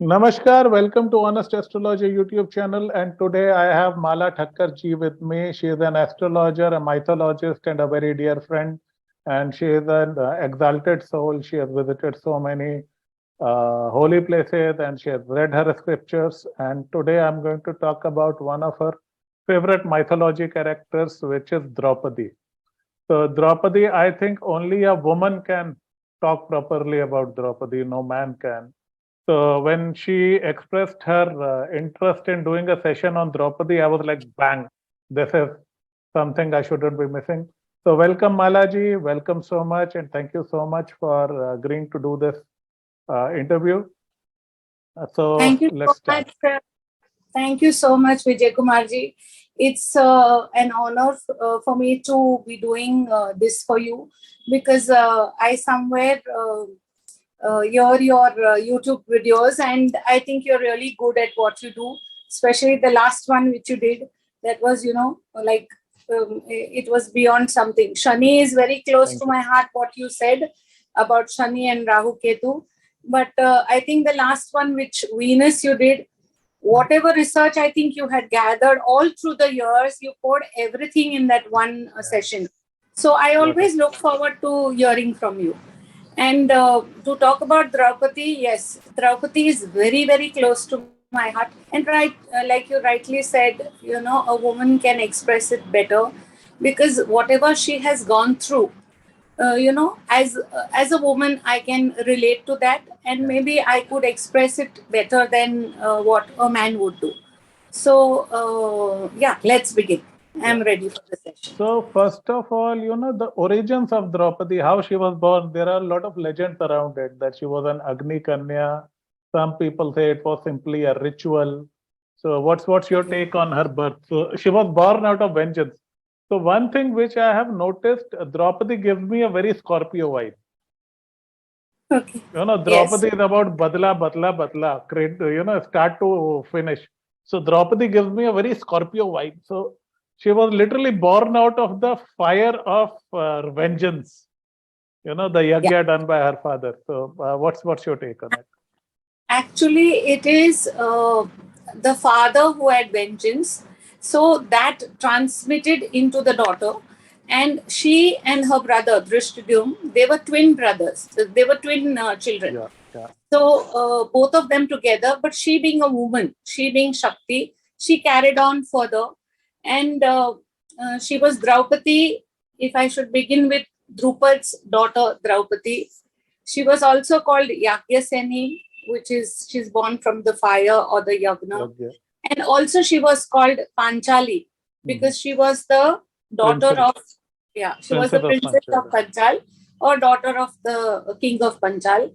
Namaskar, welcome to Honest Astrology YouTube channel. And today I have Mala Thakkar Ji with me. She is an astrologer, a mythologist, and a very dear friend. And she is an exalted soul. She has visited so many holy places and she has read her scriptures. And today I'm going to talk about one of her favorite mythology characters, which is Draupadi. So, Draupadi, I think only a woman can talk properly about Draupadi, no man can. So when she expressed her interest in doing a session on Draupadi, I was like, bang, this is something I shouldn't be missing. So welcome, Malaji. Welcome so much. And thank you so much for agreeing to do this interview. So Thank you let's so start. much. Thank you so much, Vijay Kumarji. It's an honor for me to be doing this for you because I somewhere hear your YouTube videos and I think you're really good at what you do, especially the last one which you did. That was, like it was beyond something. Shani is very close Thank to you. my heart, what you said about Shani and Rahu Ketu. But I think the last one, which Venus you did, whatever research I think you had gathered all through the years, you poured everything in that one session. So I Got it. always look forward to hearing from you. And to talk about Draupadi, yes, Draupadi is very, very close to my heart. And right, like you rightly said, a woman can express it better because whatever she has gone through, as a woman, I can relate to that, and maybe I could express it better than what a man would do. So, yeah, let's begin. Yeah. I'm ready for the session. So first of all, the origins of Draupadi, how she was born, there are a lot of legends around it, that she was an Agni Kanya. Some people say it was simply a ritual. So what's your take on her birth? So she was born out of vengeance. So one thing which I have noticed, Draupadi gives me a very Scorpio vibe. Okay. Draupadi Yes. is about badla, badla, badla, start to finish. So Draupadi gives me a very Scorpio vibe. So she was literally born out of the fire of vengeance. The Yeah. yagya done by her father. So what's your take on it? Actually, it is the father who had vengeance. So that transmitted into the daughter. And she and her brother, Drishtadyum, they were twin brothers. They were twin children. Yeah, yeah. So both of them together, but she being a woman, she being Shakti, she carried on further. And she was Draupadi. If I should begin with Drupad's daughter, Draupadi, she was also called Yagyaseni, which is she's born from the fire or the Yagna. Yagya. And also she was called Panchali because she was the daughter Princess, of, she was the princess of princess of Panchal. Panchal or daughter of the king of Panchal.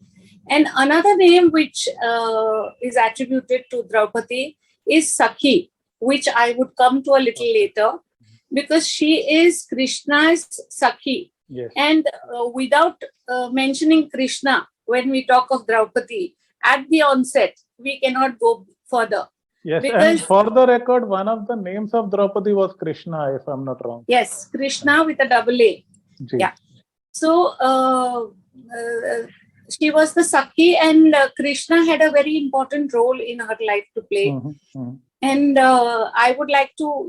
And another name which is attributed to Draupadi is Sakhi, which I would come to a little later because she is Krishna's Sakhi. Yes. And without mentioning Krishna, when we talk of Draupadi, at the onset, we cannot go further. Yes, Because, and for the record, one of the names of Draupadi was Krishna, if I'm not wrong. yes, Krishna with a double A. Ji. Yeah. So she was the Sakhi, and Krishna had a very important role in her life to play. And I would like to,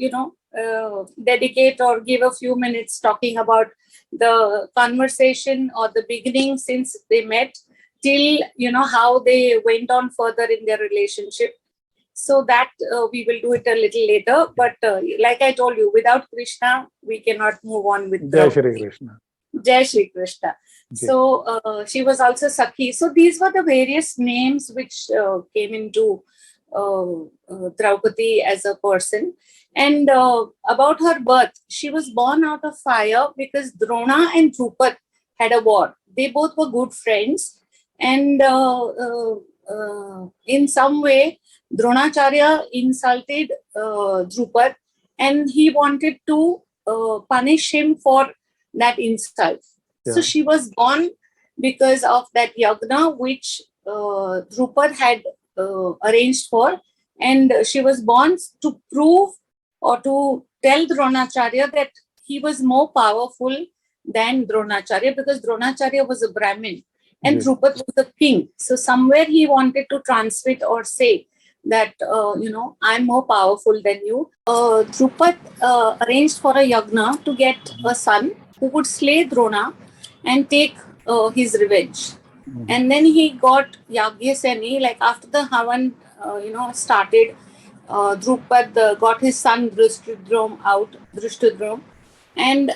dedicate or give a few minutes talking about the conversation or the beginning since they met till, how they went on further in their relationship. So that we will do it a little later. But like I told you, without Krishna, we cannot move on with Jai Shri Krishna. Jai Shri Krishna. So she was also Sakhi. So these were the various names which came into Draupadi as a person. And about her birth, she was born out of fire because Drona and Drupad had a war. They both were good friends. And in some way, Dronacharya insulted Drupad and he wanted to punish him for that insult. Yeah. So she was born because of that yagna which Drupad had arranged for, and she was born to prove or to tell Dronacharya that he was more powerful than Dronacharya because Dronacharya was a Brahmin and Drupad was the king. So somewhere he wanted to transmit or say that, I'm more powerful than you. Drupad arranged for a yagna to get a son who would slay Drona and take his revenge. And then he got Yagyaseni, like after the Havan, started, Drupad got his son Drishtadrum, and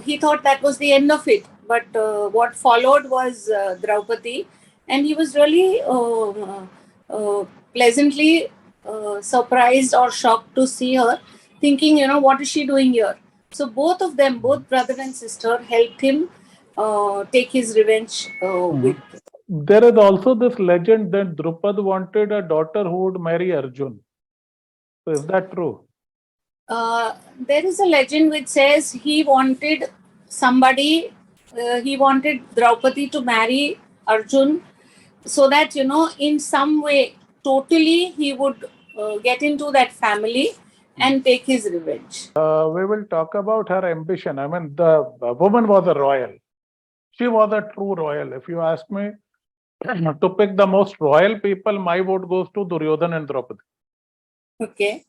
he thought that was the end of it. But what followed was Draupadi, and he was really pleasantly surprised or shocked to see her, thinking, what is she doing here? So both of them, both brother and sister, helped him take his revenge with. There is also this legend that Drupad wanted a daughter who would marry Arjun. So is that true? There is a legend which says he wanted somebody, he wanted Draupadi to marry Arjun so that, in some way, totally he would get into that family and take his revenge. We will talk about her ambition. I mean, the woman was a royal. She was a true royal. If you ask me to pick the most royal people, my vote goes to Duryodhan and Draupadi. Okay.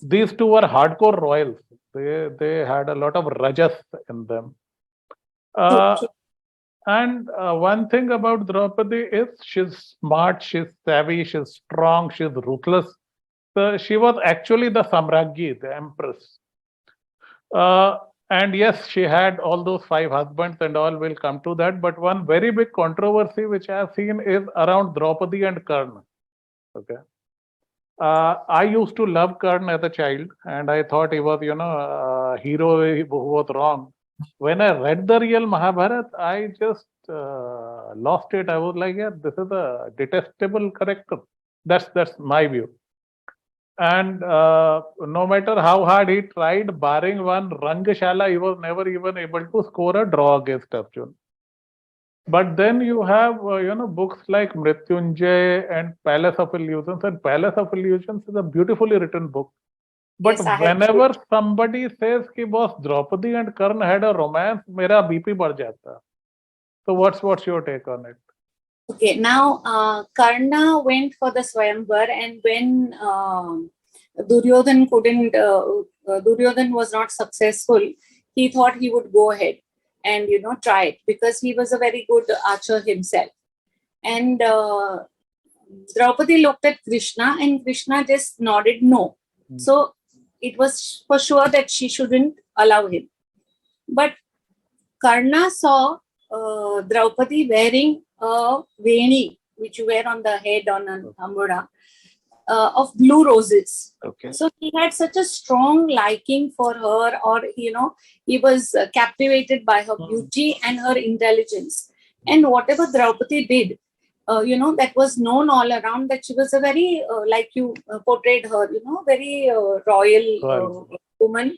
These two were hardcore royals. They had a lot of rajas in them. And one thing about Draupadi is she's smart, she's savvy, she's strong, she's ruthless. So she was actually the Samragyi, the empress. And yes, she had all those 5 husbands and all, will come to that. But one very big controversy which I have seen is around Draupadi and Karna. Okay. I used to love Karna as a child, and I thought he was, a hero who was wrong. When I read the real Mahabharata, I just lost it. I was like, yeah, this is a detestable character. That's my view. And no matter how hard he tried, barring one Rangashala, he was never even able to score a draw against Arjun. But then you have, books like Mrityunjay and Palace of Illusions. And Palace of Illusions is a beautifully written book. But Yes, whenever somebody says कि boss Draupadi and Karna had a romance, मेरा BP बढ़ जाता. So what's your take on it? Okay, now Karna went for the Swayamvar, and when Duryodhan Duryodhan was not successful, he thought he would go ahead and try it, because he was a very good archer himself. And Draupadi looked at Krishna, and Krishna just nodded no. So it was for sure that she shouldn't allow him. But Karna saw Draupadi wearing a veni, which you wear on the head on an ambura, of blue roses. Okay. So he had such a strong liking for her, or he was captivated by her beauty and her intelligence. And whatever Draupadi did, that was known all around, that she was a very, like you portrayed her, very royal woman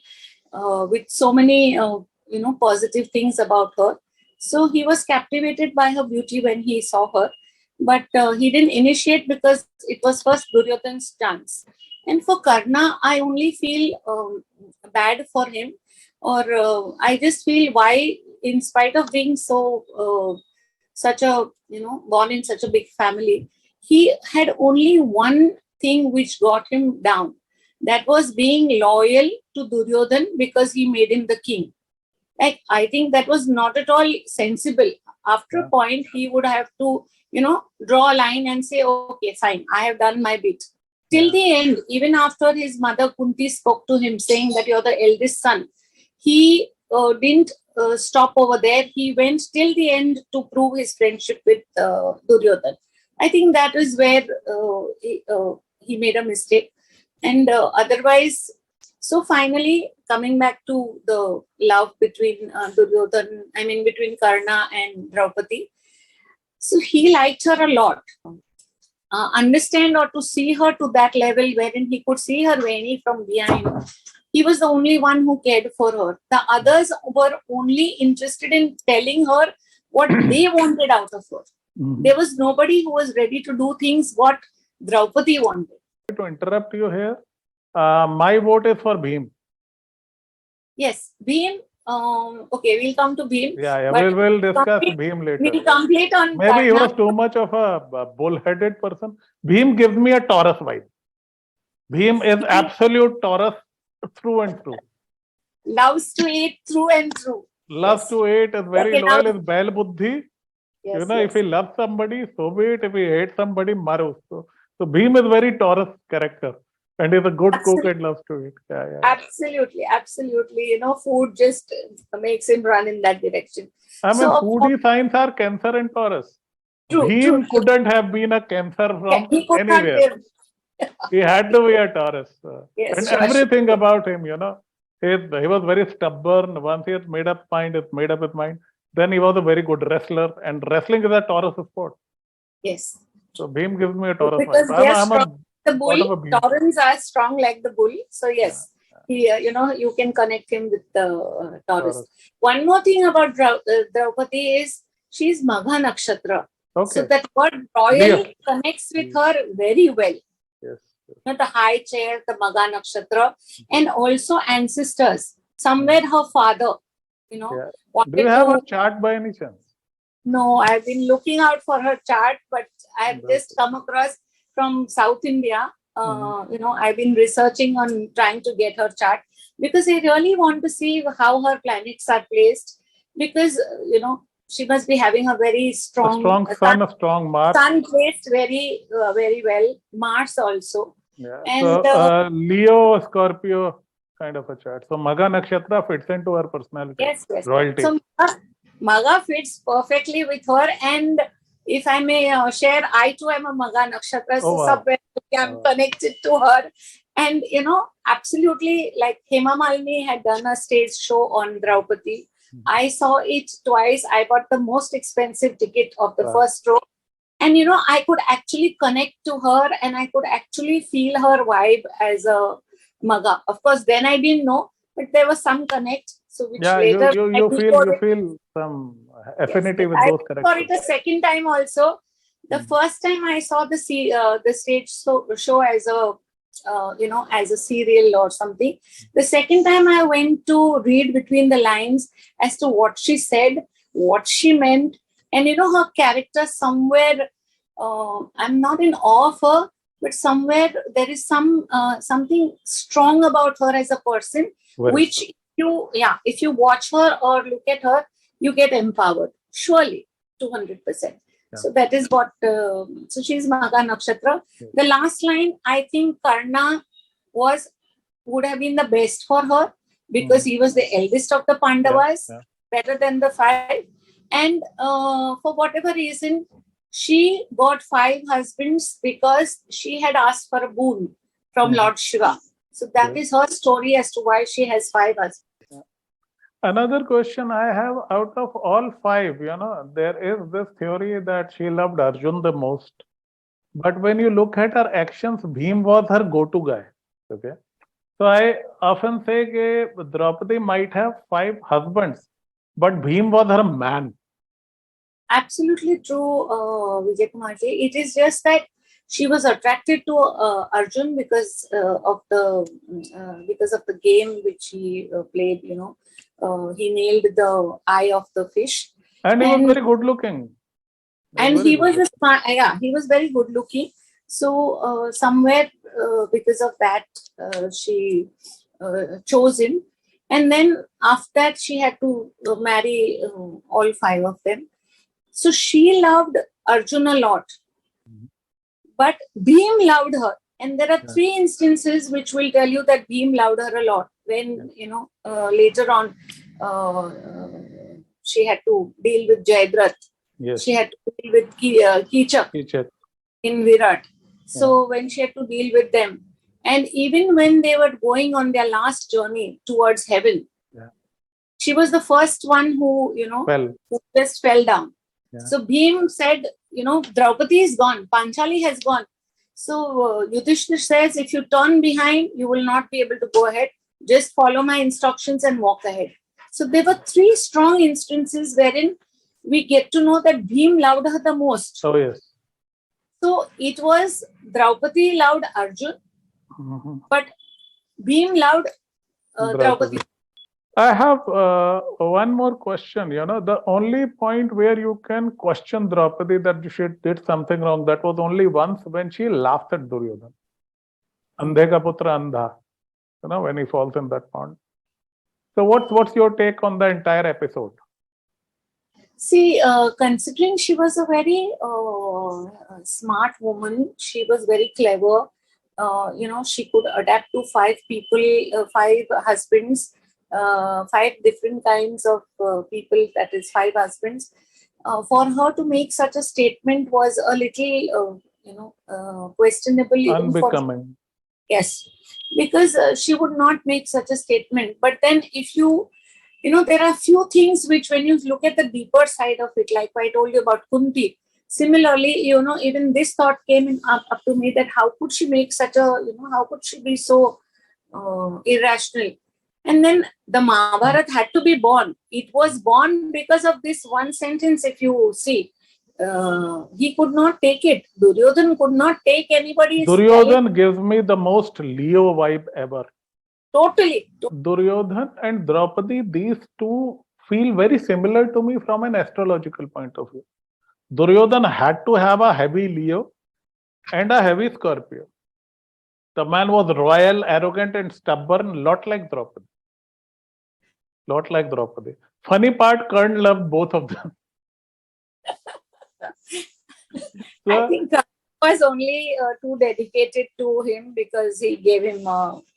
with so many, positive things about her. So he was captivated by her beauty when he saw her. But he didn't initiate because it was first Duryodhan's chance. And for Karna, I only feel bad for him, or I just feel why, in spite of being so such a born in such a big family, he had only one thing which got him down. That was being loyal to Duryodhan because he made him the king. Like, I think that was not at all sensible. After a point, he would have to draw a line and say, okay, fine, I have done my bit. Till the end, even after his mother Kunti spoke to him saying that you're the eldest son, he didn't stop over there. He went till the end to prove his friendship with Duryodhan. I think that is where he made a mistake. And otherwise, so finally, coming back to the love between between Karna and Draupadi. So he liked her a lot. Understand, or to see her to that level wherein he could see her Veni from behind. He was the only one who cared for her. The others were only interested in telling her what they wanted out of her. Mm-hmm. There was nobody who was ready to do things what Draupadi wanted. To interrupt you here, my vote is for Bhim. Yes, Bhim Okay, we'll come to Bhim. Yeah, but we'll discuss complete- Bhim later. We'll complete on Maybe he Karna. was too much of a bull-headed person. Bhim gives me a Taurus vibe. Bhim is absolute Taurus through and through. Loves to eat through and through. Loves to eat, is very Okay, loyal, now- is Bail Buddhi. Yes, You know, yes. if he loves somebody, so be it. If he hates somebody, maru. So Bhim is very Taurus character. And he's a good cook and loves to eat. Yeah. Absolutely, absolutely. You know, food just makes him run in that direction. I mean, So, foodie signs are Cancer and Taurus. True, Bhim couldn't have been a Cancer from he could not anywhere. live. He had to be a Taurus. Yes, And sure, everything about him, you know, he was very stubborn. Once he had made up his mind. Then he was a very good wrestler. And wrestling is a Taurus sport. Yes. So Bhim gives me a Taurus Because vibe. they are I'm strong a like the part of a bull. Bhim. Taurans are strong like the bull. So yes, he, you know, you can connect him with the Taurus. One more thing about Draupadi is she's Magha Nakshatra. Okay. So that word royal connects with her very well. Yes. You know, the high chair, the Magha Nakshatra, and also ancestors. Somewhere her father, you know, wanted Do you have to. a chart by any chance? No, I've been looking out for her chart, but I've just come across from South India. You know, I've been researching on trying to get her chart because I really want to see how her planets are placed. Because you know, she must be having a very strong sun, a strong Mars. Sun placed very, very well. Mars also. Yeah. And so Leo, Scorpio kind of a chart. So Magha Nakshatra fits into her personality. Yes. Royalty. So Magha fits perfectly with her. And if I may share, I too am a Magha Nakshatra. So somewhere I'm connected to her. And you know, absolutely, like Hema Malini had done a stage show on Draupadi. I saw it twice. I bought the most expensive ticket of the first row. And you know, I could actually connect to her and I could actually feel her vibe as a Magha. Of course, then I didn't know, but there was some connect. So which later you feel some affinity with those characters. For it a second time also. The first time I saw the stage show as a you know, as a serial or something. The second time I went to read between the lines as to what she said, what she meant, and you know, her character somewhere. I'm not in awe of her, but somewhere there is something strong about her as a person, which if you watch her or look at her, you get empowered. Surely, 200%. So that is what. So she's Magha Nakshatra. The last line, I think Karna would have been the best for her because he was the eldest of the Pandavas, better than the 5. And for whatever reason, she got 5 husbands because she had asked for a boon from Lord Shiva. So that is her story as to why she has 5 husbands. Another question I have, out of all 5, you know, there is this theory that she loved Arjun the most. But when you look at her actions, Bhim was her go-to guy. Okay. So I often say that Draupadi might have 5 husbands, but Bhim was her man. Absolutely true, Vijay Kumar ji. It is just that she was attracted to Arjun because of the game which he played. You know, he nailed the eye of the fish, and he was very good looking. And he was he was very good looking. So somewhere because of that, she chose him, and then after that she had to marry all 5 of them. So she loved Arjun a lot, but Bhim loved her. And there are 3 instances which will tell you that Bhim loved her a lot. When, you know, later on, she had to deal with Jayadratha. She had to deal with Kichak in Virat. So when she had to deal with them, and even when they were going on their last journey towards heaven, she was the first one who, you know, who just fell down. So Bhim said, you know, Draupadi is gone, Panchali has gone. So Yudhishthir says, if you turn behind, you will not be able to go ahead. Just follow my instructions and walk ahead. So there were 3 strong instances wherein we get to know that Bhim loved her the most. Oh, yes. So it was Draupadi loved Arjun, but Bhim loved Draupadi. I have one more question. The only point where you can question Draupadi that she did something wrong, that was only once when she laughed at Duryodhana. Andhe ka putra andha. When he falls in that pond. So what's your take on the entire episode? See, considering she was a very smart woman, she was very clever. She could adapt to five people, five husbands, five different kinds of people. That is, five husbands. For her to make such a statement was a little, questionable. Even for, Unbecoming. yes, because she would not make such a statement. But then, if there are few things which, when you look at the deeper side of it, like I told you about Kunti, similarly, even this thought came up to me, that how could she make such a, how could she be so irrational? And then the Mahabharata had to be born. It was born because of this one sentence, if you see. He could not take it. Duryodhan could not take anybody's Duryodhan gives me the most Leo vibe ever. Totally. Duryodhan and Draupadi, these two feel very similar to me from an astrological point of view. Duryodhan had to have a heavy Leo and a heavy Scorpio. The man was royal, arrogant, and stubborn, lot like Draupadi. Lot like Draupadi. Funny part, Karn loved both of them. I think Karna was only too dedicated to him because he gave him,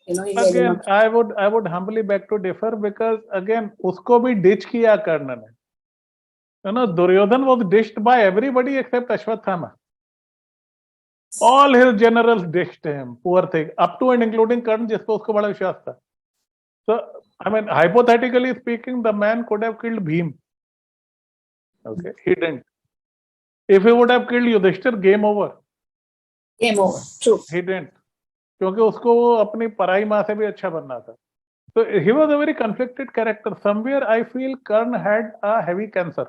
Again, I would humbly beg to differ, because again, usko bhi ditch kiya Karna ne. Duryodhan was ditched by everybody except Ashwatthama. All his generals ditched him. Poor thing. Up to and including Karna, जिसको उसको बड़ा विश्वास था. So, I mean, hypothetically speaking, the man could have killed Bhim. Okay, he didn't. If he would have killed Yudhishthir, game over. Game over. True. He didn't. क्योंकि उसको वो अपनी पराई माँ से भी अच्छा बनना था. So he was a very conflicted character. Somewhere I feel Karn had a heavy cancer.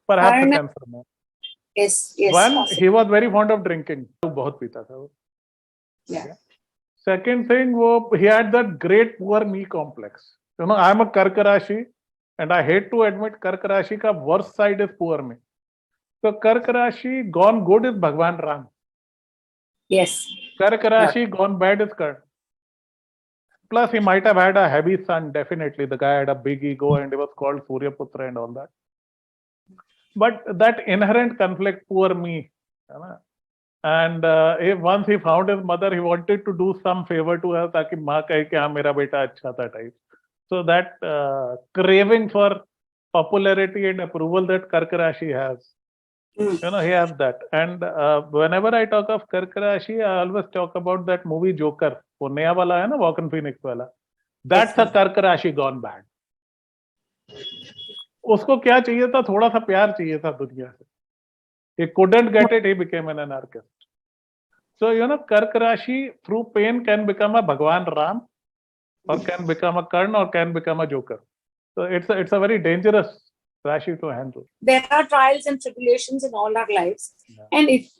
Perhaps a cancer more. Yes. One, he was very fond of drinking. बहुत पीता था वो. Yeah. Second thing, he had that great poor me complex. I am a Karka Rashi, and I hate to admit Karka Rashi ka worst side is poor me. So Karka Rashi gone good is Bhagwan Ram. Yes. Karka Rashi gone bad is Karn. Plus, he might have had a heavy son, definitely. The guy had a big ego and he was called Surya Putra and all that. But that inherent conflict, poor me. And once he found his mother, he wanted to do some favor to her, ताकि माँ कहे कि हाँ मेरा बेटा अच्छा था type. So that craving for popularity and approval that Karka Rashi has, he has that. And whenever I talk of Karka Rashi, I always talk about that movie Joker. वो नया वाला है ना, Walken Phoenix वाला. That's a Karka Rashi gone bad. उसको क्या चाहिए था? थोड़ा सा प्यार चाहिए था दुनिया से. He couldn't get it. He became an anarchist. So, Karka Rashi through pain can become a Bhagwan Ram, or can become a Karn, or can become a Joker. So it's a very dangerous Rashi to handle. There are trials and tribulations in all our lives. Yeah. And if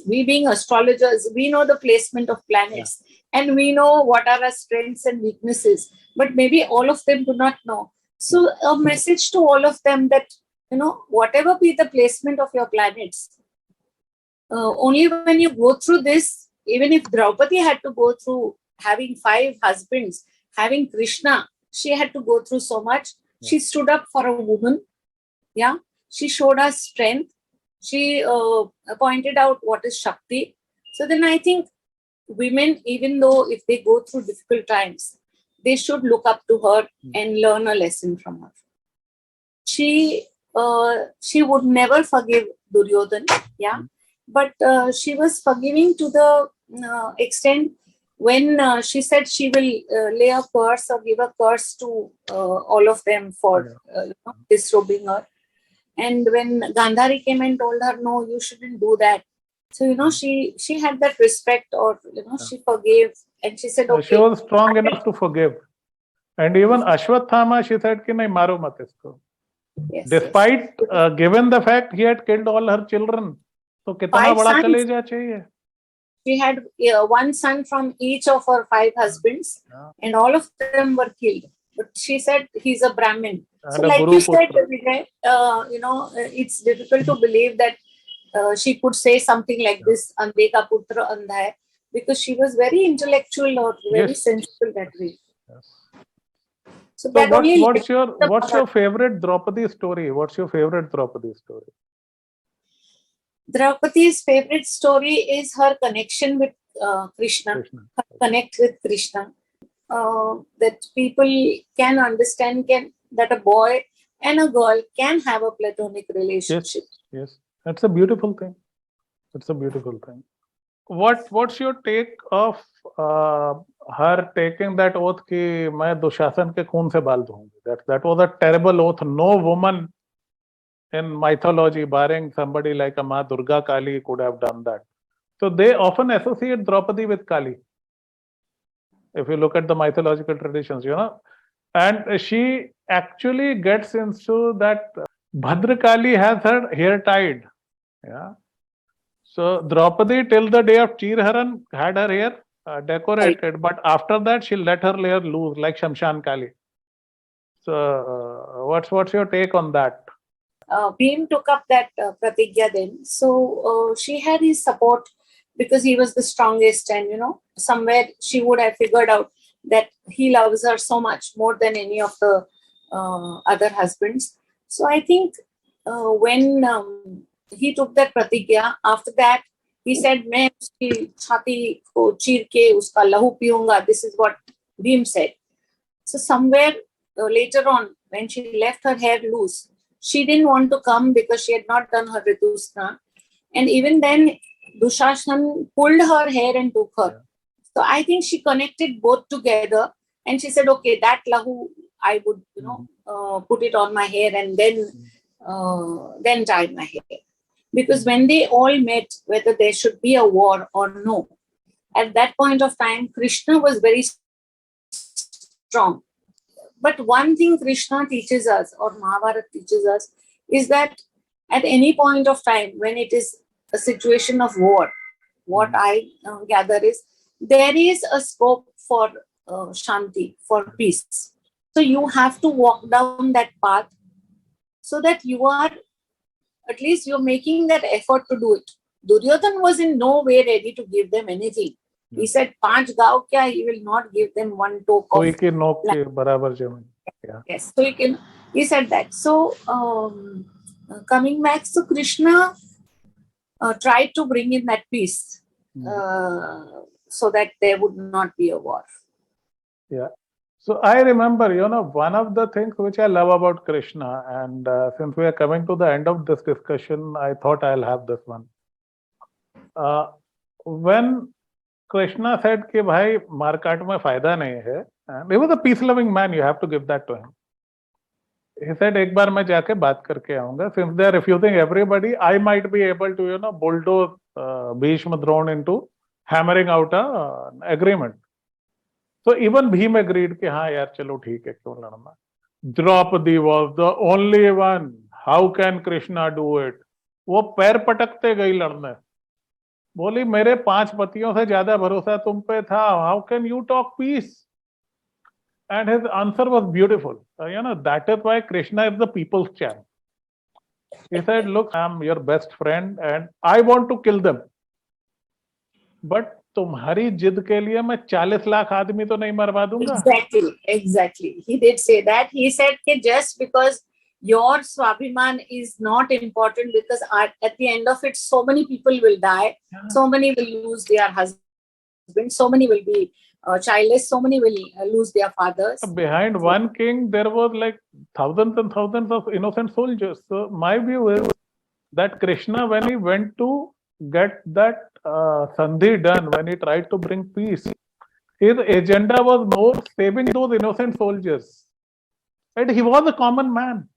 we being astrologers, we know the placement of planets, and we know what are our strengths and weaknesses, but maybe all of them do not know. So a message to all of them that, whatever be the placement of your planets, only when you go through this, even if Draupadi had to go through having 5 husbands, having Krishna, she had to go through so much. Yeah. She stood up for a woman. Yeah. She showed us strength. She pointed out what is Shakti. So then I think women, even though if they go through difficult times, they should look up to her and learn a lesson from her. She would never forgive Duryodhan. Yeah. But she was forgiving to the extent when she said she will lay a curse or give a curse to all of them for disrobing her. And when Gandhari came and told her, no, you shouldn't do that. So, she had that respect, or, she forgave, and she said, okay. She was strong enough to forgive. And even Ashwatthama, she said, ki nahi, maro mat isko. Yes, despite given the fact he had killed all her children. So, kitna bada kaleja chahiye? She had one son from each of her 5 husbands, and all of them were killed. But she said he's a Brahmin. So, like you said, Vijay, it's difficult to believe that she could say something like this, Andhe ka putra andha hai, because she was very intellectual or very sensible that way. So what's your favorite Draupadi story? What's your favorite Draupadi story? Draupadi's favorite story is her connection with Krishna. Her connect with Krishna. That people can understand that a boy and a girl can have a platonic relationship. Yes. That's a beautiful thing. It's a beautiful thing. What's your take of her taking that oath कि मैं दुशासन के खून से बाल धोऊंगी? That was a terrible oath. No woman in mythology, barring somebody like a Ma Durga Kali, could have done that. So they often associate Draupadi with Kali. If you look at the mythological traditions, and she actually gets into that Bhadrakali has her hair tied. Yeah. So Draupadi till the day of Chirharan had her hair decorated, but after that she let her hair loose like Shamshan Kali. So what's your take on that? Bhim took up that pratigya then. So she had his support because he was the strongest, and somewhere she would have figured out that he loves her so much more than any of the other husbands. So I think when he took that pratigya, after that he said, "मैं उसकी छाती को चीर के उसका लहू पीऊंगा." This is what Bhim said. So somewhere later on, when she left her hair loose, she didn't want to come because she had not done her ritusna, and even then Dushashan pulled her hair and took her. So I think she connected both together, and she said, "Okay, that lahu I would put it on my hair and then tie my hair." Because when they all met, whether there should be a war or no, at that point of time, Krishna was very strong. But one thing Krishna teaches us, or Mahabharata teaches us, is that at any point of time, when it is a situation of war, what I gather is, there is a scope for Shanti, for peace. So you have to walk down that path so that you are, at least you're making that effort to do it. Duryodhan was in no way ready to give them anything. He said, "Panch gav kya," he will not give them one toke of land. Yes, so he said that. So coming back, so Krishna tried to bring in that peace so that there would not be a war. Yeah. So I remember, one of the things which I love about Krishna, and since we are coming to the end of this discussion, I thought I'll have this one. When Krishna said कि भाई मारकाट में फायदा नहीं है, and he was a peace-loving man, you have to give that to him. He said, एक बार मैं जाके बात करके आऊंगा. Since they are refusing everybody, I might be able to, bulldoze Bhishma Drona into hammering out an agreement. So even Bhim agreed कि हाँ यार चलो ठीक है, क्यों लड़ना. Draupadi was the only one. How can Krishna do it? वो पैर पटकते गई लड़ने. बोली मेरे 5 पतियों से ज्यादा भरोसा तुम पे था. How can you talk peace? And his answer was beautiful. That is why Krishna is the people's champ. He said, "Look, I'm your best friend and I want to kill them. But तुम्हारी जिद के लिए मैं 40 लाख आदमी तो नहीं मरवा दूंगा." Exactly. He did say that. He said that just because your Swabhiman is not important, because at the end of it, so many people will die, so many will lose their husbands, so many will be childless, so many will lose their fathers. Behind one king, there was like thousands and thousands of innocent soldiers. So my view is that Krishna, when he went to get that sandhi done, when he tried to bring peace, his agenda was more saving those innocent soldiers. And he was a common man.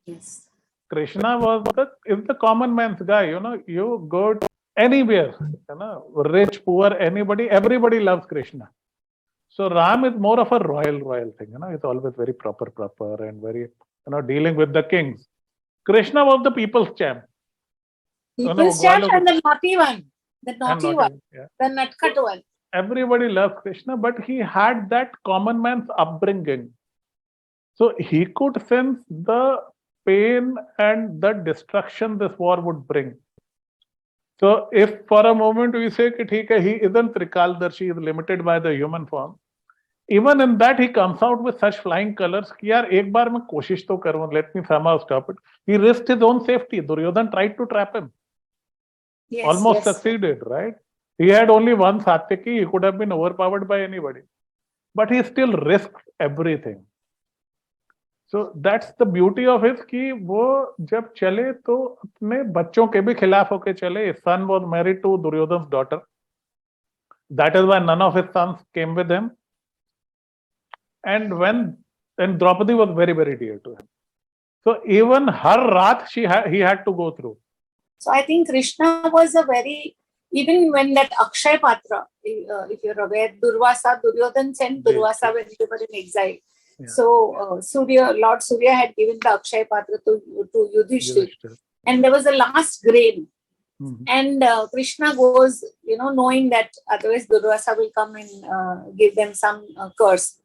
Yes. Krishna is the common man's guy. You go anywhere, rich, poor, everybody loves Krishna. So Ram is more of a royal thing. It's always very proper, and very, dealing with the kings. Krishna was the people's champ. People's champ and the naughty one. The naughty one, the nutcut one. Everybody loves Krishna, but he had that common man's upbringing. So he could sense the pain and the destruction this war would bring. So if for a moment we say that he isn't Trikaldarshi, he is limited by the human form, even in that he comes out with such flying colors कि यार एक बार मैं कोशिश तो करूं, let me somehow stop it. He risked his own safety. Duryodhan tried to trap him. Yes, almost succeeded, right? He had only one Satyaki, he could have been overpowered by anybody. But he still risked everything. So that's the beauty of his कि वो जब चले तो अपने बच्चों के भी खिलाफ होके चले. His son was married to Duryodhan's daughter. That is why none of his sons came with him. And Draupadi was very, very dear to him. So even her wrath he had to go through. So I think Krishna was a very, even when that Akshay Patra, if you're aware, Durvasa, Duryodhan sent Durvasa when they were in exile. Yeah. So Lord Surya had given the Akshay Patra to Yudhishthir. And there was a last grain. Mm-hmm. And Krishna goes, knowing that otherwise Durvasa will come and give them some curse.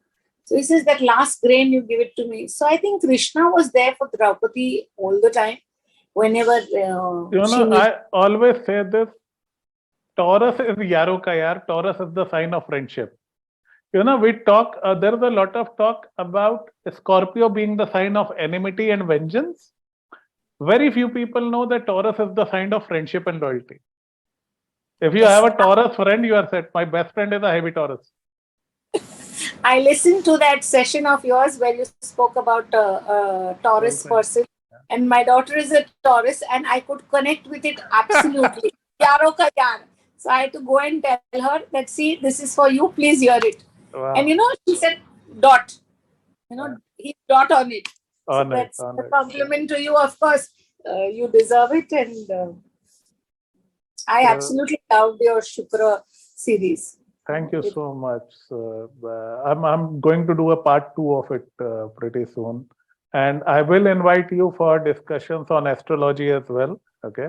So he says that last grain you give it to me. So I think Krishna was there for Draupadi all the time. Whenever I always say this, Taurus is Yaro ka yaar. Taurus is the sign of friendship. We talk, there is a lot of talk about Scorpio being the sign of enmity and vengeance. Very few people know that Taurus is the sign of friendship and loyalty. If you have a Taurus friend, you are set. My best friend is a heavy Taurus. I listened to that session of yours where you spoke about Taurus person. And my daughter is a Taurus and I could connect with it absolutely. Yaro ka yaar. So I had to go and tell her that, see, this is for you, please hear it. Wow. And she said, dot. He dot on it. So that's a compliment to you, of course. You deserve it. And I absolutely loved your Shukra series. Thank you so much. I'm going to do a part 2 of it pretty soon. And I will invite you for discussions on astrology as well. Okay.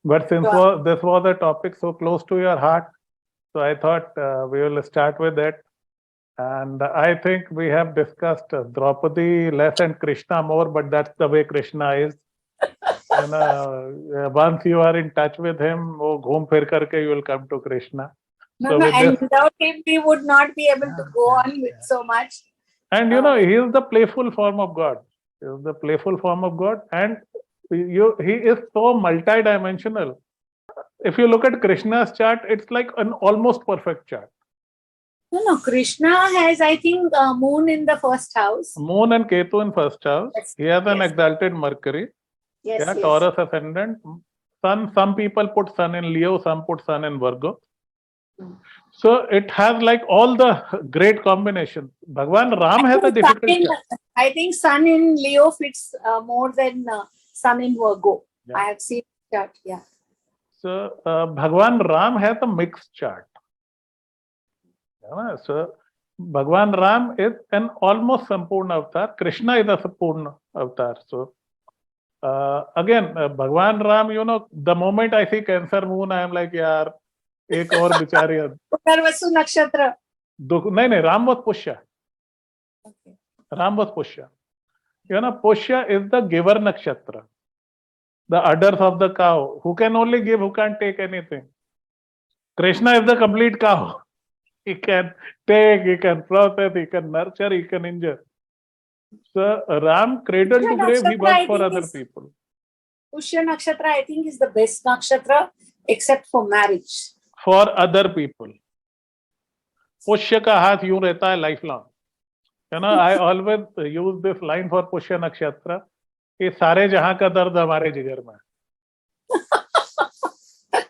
But since this was a topic so close to your heart, so I thought we will start with it. And I think we have discussed Draupadi less and Krishna more, but that's the way Krishna is. Once you are in touch with him, ghoom phir karke you will come to Krishna. And without him, we would not be able to go on with so much. And he is the playful form of God. He is the playful form of God, and he is so multidimensional. If you look at Krishna's chart, it's like an almost perfect chart. No. Krishna has, I think, moon in the first house. Moon and Ketu in first house. Yes. He has an exalted Mercury. Yes. Taurus ascendant. Sun. Some people put Sun in Leo. Some put Sun in Virgo. So it has like all the great combinations. Bhagwan Ram has a difficult chart. I think Sun in Leo fits more than Sun in Virgo. Yeah. I have seen that. Yeah. So Bhagwan Ram has a mixed chart. So Bhagwan Ram is an almost Sampurna avatar. Krishna is a Sampurna avatar. So again, Bhagwan Ram, the moment I see Cancer moon, I am like, yaar, एक और बिचारी पुनर्वसु नक्षत्र नहीं Ram was Pushya. Okay. Ram was Pushya. Pushya is the giver nakshatra, the udders of the cow, who can only give, who can't take anything. Krishna is the complete cow. He can take, he can process, he can nurture, he can injure. So Ram, cradle to grave, he works for other people. Pushya nakshatra, I think, is the best nakshatra except for marriage. For other people. Pushya ka haath यूं रहता है lifelong. I always use this line for Pushya nakshatra कि सारे जहां का दर्द हमारे जिगर में.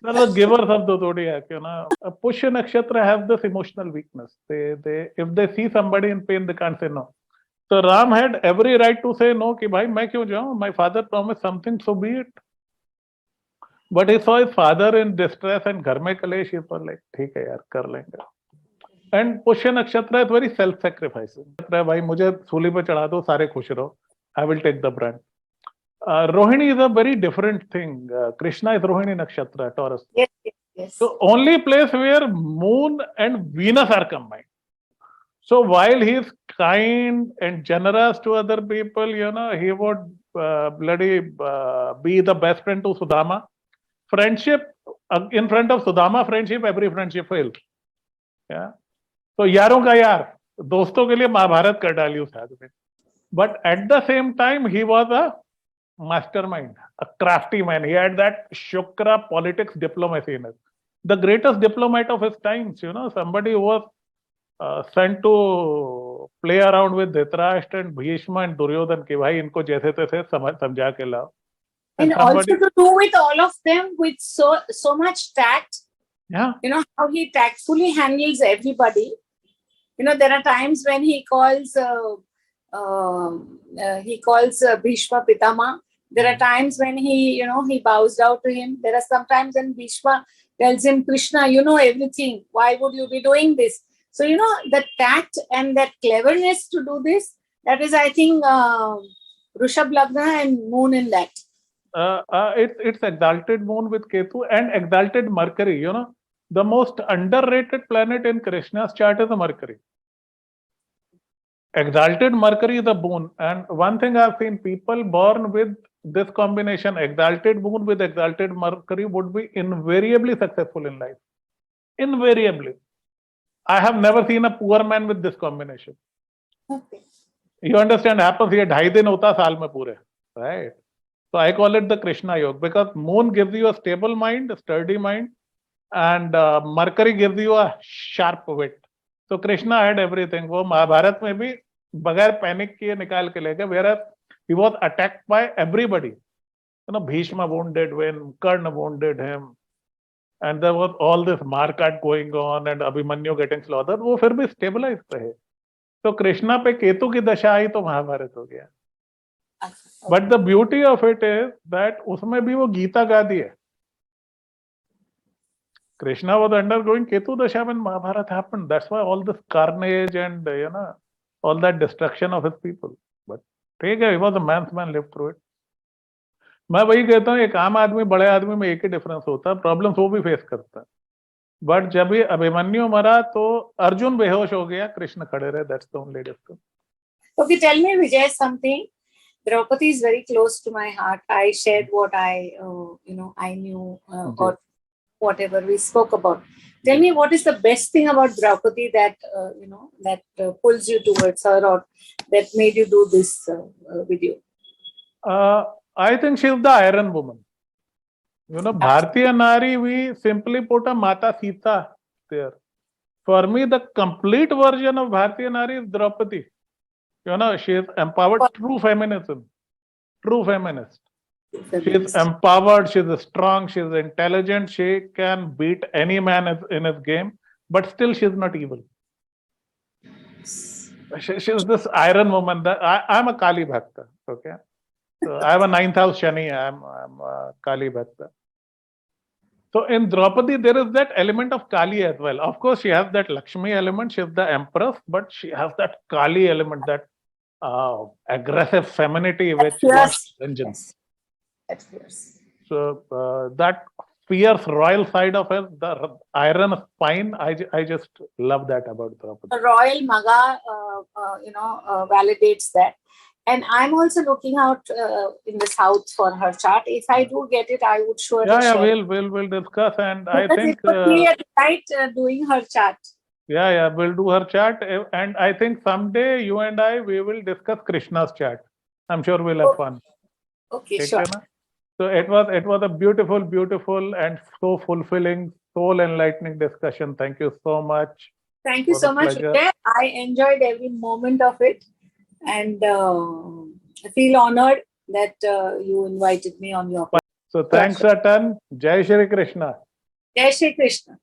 They're the givers of the zodiac. Pushya nakshatra has this emotional weakness. They if they see somebody in pain, they can't say no. So Ram had every right to say no कि भाई मैं क्यों जाऊं? My father promised something, so be it. But he saw his father in distress and घर में कलेश, he was like, ठीक है यार, कर लेंगे. And Pushya nakshatra is very self-sacrificing. भाई मुझे सूली पे चढ़ा दो, सारे खुश रहो. I will take the brunt. Rohini is a very different thing. Krishna is Rohini nakshatra, Taurus. Yes. Yes. So only place where Moon and Venus are combined. So while he is kind and generous to other people, he would be the best friend to Sudama. Friendship, in front of Sudama friendship, every friendship fails. Yeah. So यारों का यार, दोस्तों के लिए महाभारत कर डाली उस आदमी. But at the same time, he was a mastermind, a crafty man. He had that Shukra politics diplomacy in it. The greatest diplomat of his times, somebody who was sent to play around with Dhritarashtra and Bhishma and Duryodhan कि भाई इनको जैसे तैसे समझा के लाओ. And also to do with all of them with so much tact. Yeah. How he tactfully handles everybody. There are times when he calls Bhishma Pitama. There are times when he bows down to him. There are sometimes when Bhishma tells him, Krishna, you know everything. Why would you be doing this? So, the tact and that cleverness to do this, that is, I think, Rishabh Lagna and Moon in that. It's exalted Moon with Ketu and exalted Mercury. The most underrated planet in Krishna's chart is Mercury. Exalted Mercury is a boon. And one thing I've seen, people born with this combination, exalted Moon with exalted Mercury, would be invariably successful in life. Invariably. I have never seen a poor man with this combination. Okay. You understand? Happens here 2.5 दिन होता साल में पूरे, right? So I call it the Krishna Yoga because Moon gives you a stable mind, a sturdy mind, and Mercury gives you a sharp wit. So Krishna had everything. वो महाभारत में भी बगैर panic किए निकाल के ले गए. Whereas he was attacked by everybody. Bhishma wounded him, Karna wounded him. And there was all this market going on and Abhimanyu getting slaughtered. वो फिर भी stabilized रहे. तो कृष्णा पे केतु की दशा आई तो महाभारत हो गया. But the beauty of it is that उसमें भी वो गीता गा दी है. Krishna was undergoing Ketu Dasha when Mahabharata happened. That's why all this carnage and all that destruction of his people. But ठीक है, he was a man's man, lived through it. मैं वही कहता हूँ, एक आम आदमी बड़े आदमी में एक ही डिफरेंस होता है, प्रॉब्लम्स वो भी फेस करता है. बट जब ये अभिमन्यु मरा तो अर्जुन बेहोश हो गया, कृष्ण खड़े रहे. That's the only difference. Okay, tell me, Vijay, something. Draupadi is very close to my heart. I shared what I knew or whatever we spoke about. Tell me, what is the best thing about Draupadi that pulls you towards her or that made you do this video? I think she's the Iron Woman. Bharatiya Nari, we simply put a Mata Sita there. For me, the complete version of Bharatiya Nari is Draupadi. She is empowered, true feminism, true feminist. She is empowered, she is strong, she is intelligent, she can beat any man in his game, but still she is not evil. She is this Iron Woman. I'm a Kali Bhakta, okay? So I have a 9th house Shani, I'm a Kali Bhakta. So in Draupadi, there is that element of Kali as well. Of course, she has that Lakshmi element, she is the empress, but she has that Kali element, that aggressive femininity which wants vengeance. That's fierce. So that fierce royal side of her, the iron spine, I just love that about Draupadi. The royal Maga, validates that. And I'm also looking out in the south for her chart. If I do get it, I would surely share. We'll discuss. And because I think it would be a delight doing her chart. Yeah, we'll do her chart. And I think someday you and I, we will discuss Krishna's chart. I'm sure we'll have fun. Okay, sure. So it was a beautiful and so fulfilling, soul enlightening discussion. Thank you so much. Thank you so much, Vijay. I enjoyed every moment of it. And I feel honored that you invited me on your podcast. So thanks a ton. Jai Shri Krishna. Jai Shri Krishna.